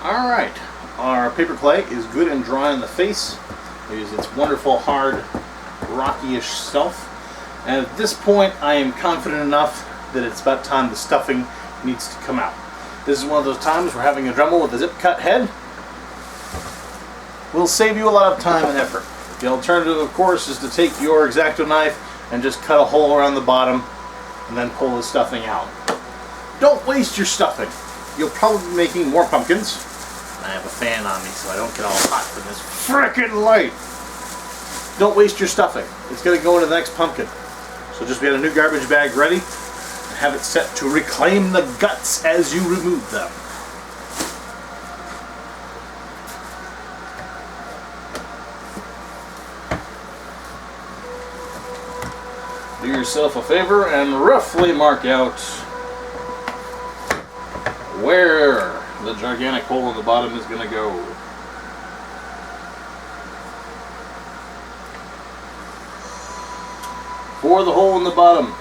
Alright, our paper clay is good and dry on the face. It is its wonderful, hard, rocky-ish self. And at this point, I am confident enough that it's about time the stuffing needs to come out. This is one of those times where having a Dremel with a zip cut head will save you a lot of time and effort. The alternative, of course, is to take your X-Acto knife and just cut a hole around the bottom and then pull the stuffing out. Don't waste your stuffing. You'll probably be making more pumpkins. I have a fan on me so I don't get all hot from this frickin' light. Don't waste your stuffing. It's going to go into the next pumpkin. So just get a new garbage bag ready and have it set to reclaim the guts as you remove them. Do yourself a favor and roughly mark out where the gigantic hole in the bottom is going to go. For the hole in the bottom,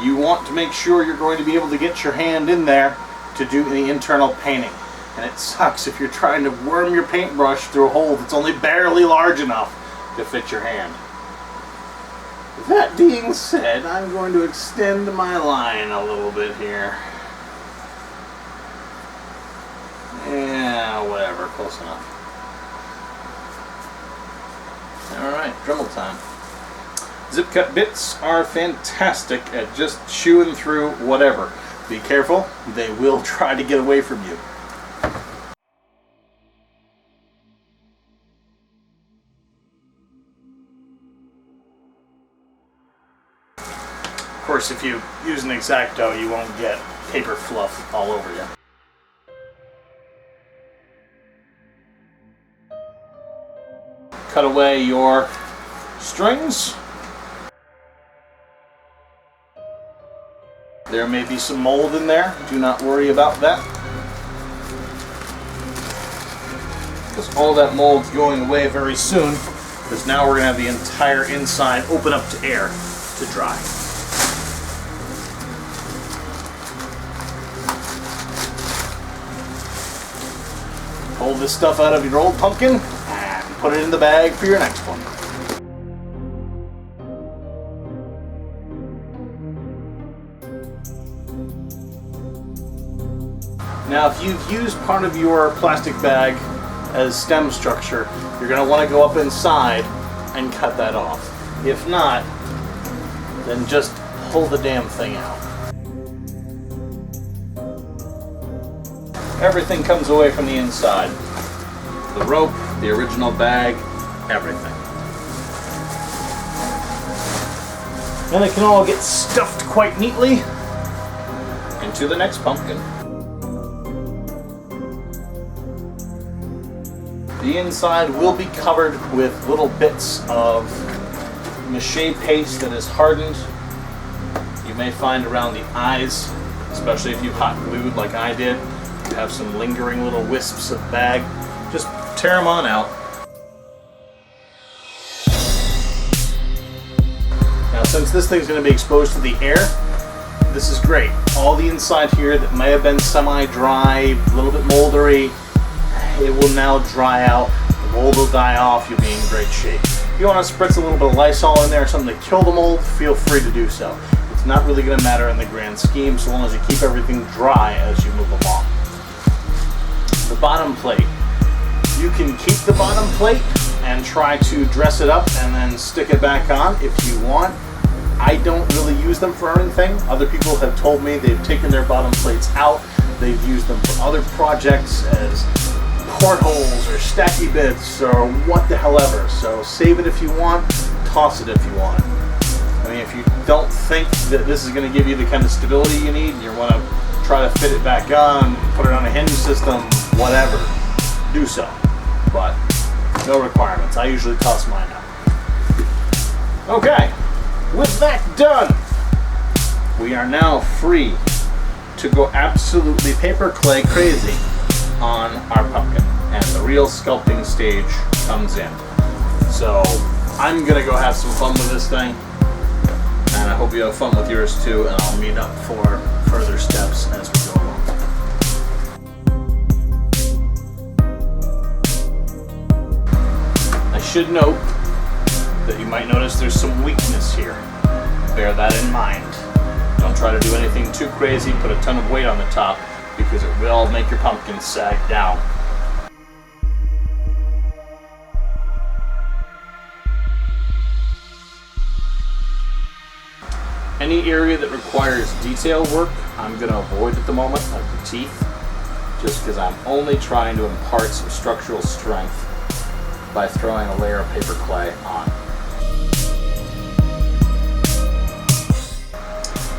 you want to make sure you're going to be able to get your hand in there to do the internal painting. And it sucks if you're trying to worm your paintbrush through a hole that's only barely large enough to fit your hand. That being said, I'm going to extend my line a little bit here. Yeah, whatever, close enough. Alright, Dremel time. Zip cut bits are fantastic at just chewing through whatever. Be careful, they will try to get away from you. Of course, if you use an X-Acto, you won't get paper fluff all over you. Cut away your strings. There may be some mold in there. Do not worry about that, because all that mold's going away very soon, because now we're going to have the entire inside open up to air to dry. Pull this stuff out of your old pumpkin and put it in the bag for your next one. Now, if you've used part of your plastic bag as stem structure, you're going to want to go up inside and cut that off. If not, then just pull the damn thing out. Everything comes away from the inside. The rope, the original bag, everything. And it can all get stuffed quite neatly into the next pumpkin. The inside will be covered with little bits of Mache paste that is hardened. You may find around the eyes, especially if you hot glued like I did, you have some lingering little wisps of bag. Just tear them on out. Now, since this thing's going to be exposed to the air, this is great. All the inside here that may have been semi-dry, a little bit moldery, it will now dry out. The mold will die off. You'll be in great shape. If you want to spritz a little bit of Lysol in there or something to kill the mold, feel free to do so. It's not really going to matter in the grand scheme so long as you keep everything dry as you move along. The bottom plate. You can keep the bottom plate and try to dress it up and then stick it back on if you want. I don't really use them for anything. Other people have told me they've taken their bottom plates out. They've used them for other projects as portholes or stacky bits or what the hell ever. So save it if you want, toss it if you want. I mean, if you don't think that this is going to give you the kind of stability you need and you want to try to fit it back on, put it on a hinge system, whatever, do so. But no requirements. I usually toss mine out. Okay, with that done, we are now free to go absolutely paper clay crazy on our pumpkin, and the real sculpting stage comes in. So I'm gonna go have some fun with this thing, and I hope you have fun with yours too, and I'll meet up for further steps as we go along. should note that you might notice there's some weakness here. Bear that in mind. Don't try to do anything too crazy, put a ton of weight on the top, because it will make your pumpkin sag down. Any area that requires detail work, I'm going to avoid at the moment, like the teeth, just because I'm only trying to impart some structural strength by throwing a layer of paper clay on.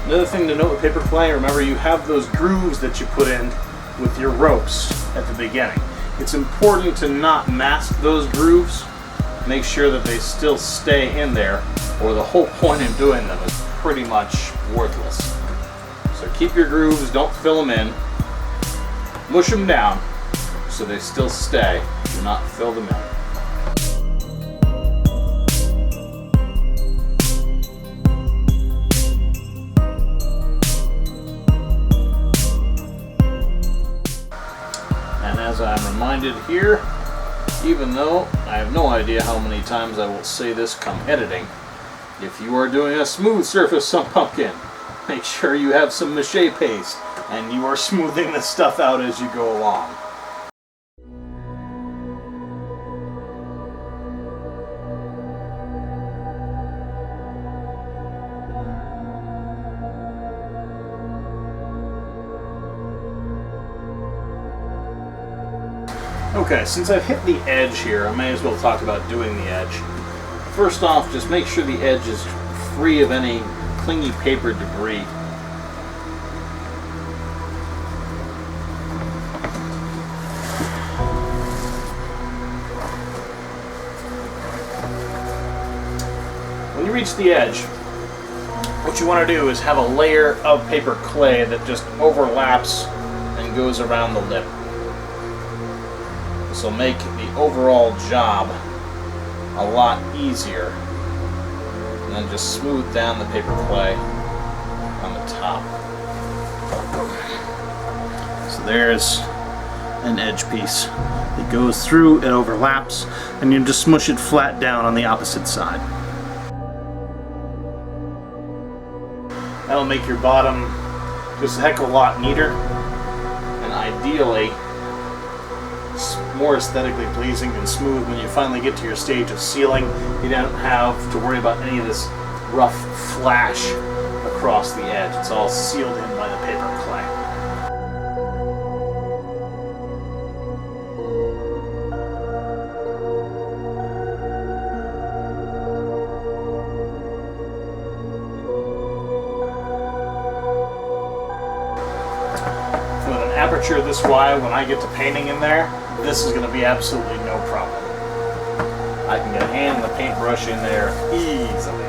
Another thing to note with paper clay, remember you have those grooves that you put in with your ropes at the beginning. It's important to not mask those grooves. Make sure that they still stay in there, or the whole point of doing them is pretty much worthless. So keep your grooves, don't fill them in. Mush them down so they still stay. Do not fill them in. And as I'm reminded here, even though I have no idea how many times I will say this come editing, if you are doing a smooth surface on pumpkin, make sure you have some Mache paste and you are smoothing this stuff out as you go along. Okay, since I've hit the edge here, I may as well talk about doing the edge. First off, just make sure the edge is free of any clingy paper debris. When you reach the edge, what you want to do is have a layer of paper clay that just overlaps and goes around the lip. This will make the overall job a lot easier. And then just smooth down the paper clay on the top. So there's an edge piece. It goes through, it overlaps, and you just smush it flat down on the opposite side. That'll make your bottom just a heck of a lot neater, and ideally more aesthetically pleasing and smooth when you finally get to your stage of sealing. You don't have to worry about any of this rough flash across the edge. It's all sealed in by the paper clay. With an aperture this wide, when I get to painting in there, this is going to be absolutely no problem. I can get a hand and the paintbrush in there easily.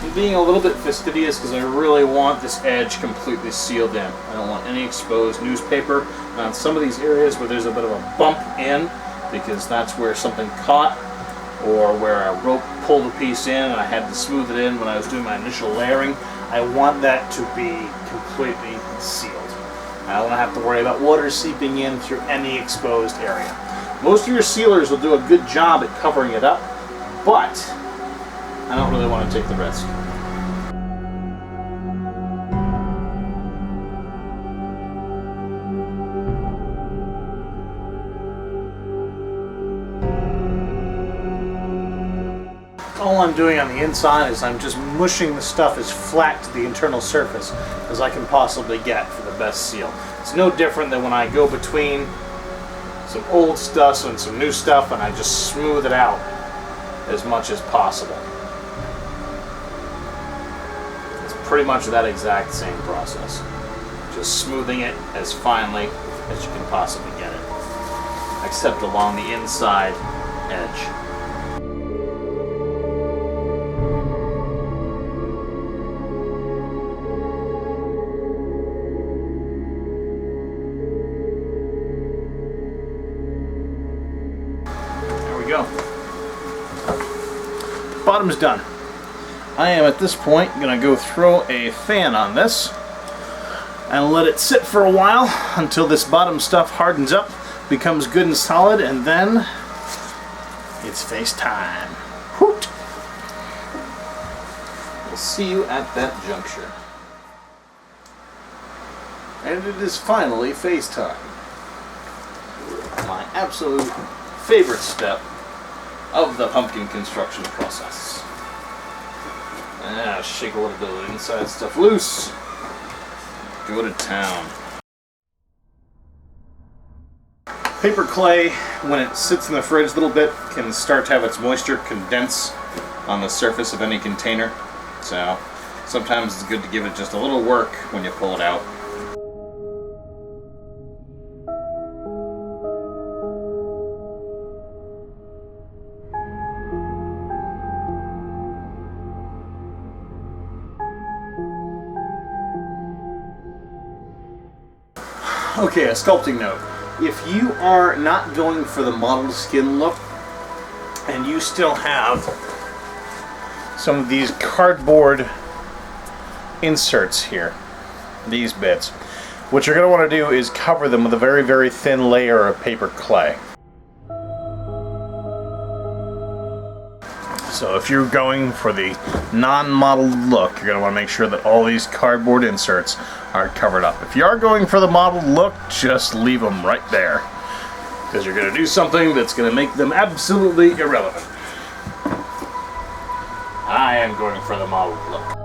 I'm being a little bit fastidious because I really want this edge completely sealed in. I don't want any exposed newspaper. And on some of these areas where there's a bit of a bump in, because that's where something caught, or where a rope pulled a piece in and I had to smooth it in when I was doing my initial layering, I want that to be completely sealed. I don't want to have to worry about water seeping in through any exposed area. Most of your sealers will do a good job at covering it up, but I don't really want to take the risk. All I'm doing on the inside is I'm just mushing the stuff as flat to the internal surface as I can possibly get for the best seal. It's no different than when I go between some old stuff and some new stuff and I just smooth it out as much as possible. It's pretty much that exact same process. Just smoothing it as finely as you can possibly get it, except along the inside edge. Go. Bottom's done. I am at this point going to go throw a fan on this and let it sit for a while until this bottom stuff hardens up, becomes good and solid, and then it's face time. Hoot! We'll see you at that juncture. And it is finally face time. My absolute favorite step of the pumpkin construction process. Shake a little bit of the inside stuff loose. Go to town. Paper clay, when it sits in the fridge a little bit, can start to have its moisture condense on the surface of any container. So sometimes it's good to give it just a little work when you pull it out. Okay, a sculpting note. If you are not going for the modeled skin look, and you still have some of these cardboard inserts here, these bits, what you're going to want to do is cover them with a very, very thin layer of paper clay. So if you're going for the non-modeled look, you're going to want to make sure that all these cardboard inserts are covered up. If you are going for the modeled look, just leave them right there, because you're going to do something that's going to make them absolutely irrelevant. I am going for the modeled look.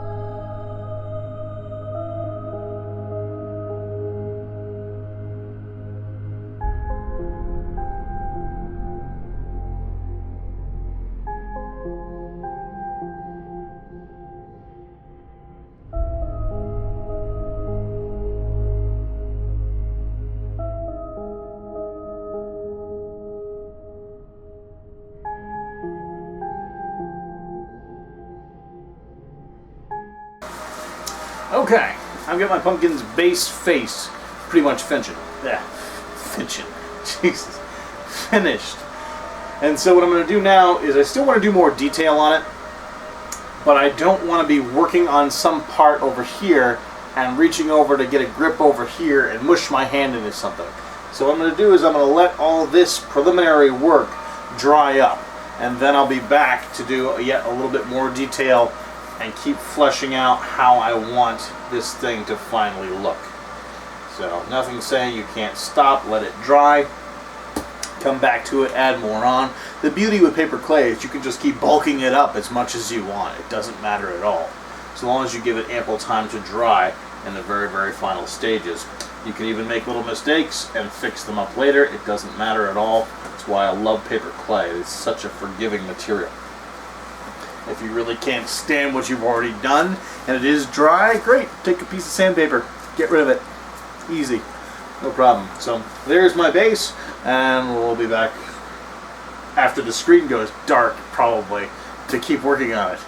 Okay, I've got my pumpkin's base face pretty much finished. Jesus. Finished. And so what I'm going to do now is I still want to do more detail on it, but I don't want to be working on some part over here and reaching over to get a grip over here and mush my hand into something. So what I'm going to do is I'm going to let all this preliminary work dry up, and then I'll be back to do yet a little bit more detail and keep fleshing out how I want this thing to finally look. So nothing saying you can't stop, let it dry, come back to it, add more on. The beauty with paper clay is you can just keep bulking it up as much as you want. It doesn't matter at all. So long as you give it ample time to dry in the very, very final stages. You can even make little mistakes and fix them up later. It doesn't matter at all. That's why I love paper clay. It's such a forgiving material. If you really can't stand what you've already done and it is dry, great. Take a piece of sandpaper, get rid of it. Easy, no problem. So there's my base, and we'll be back after the screen goes dark, probably, to keep working on it.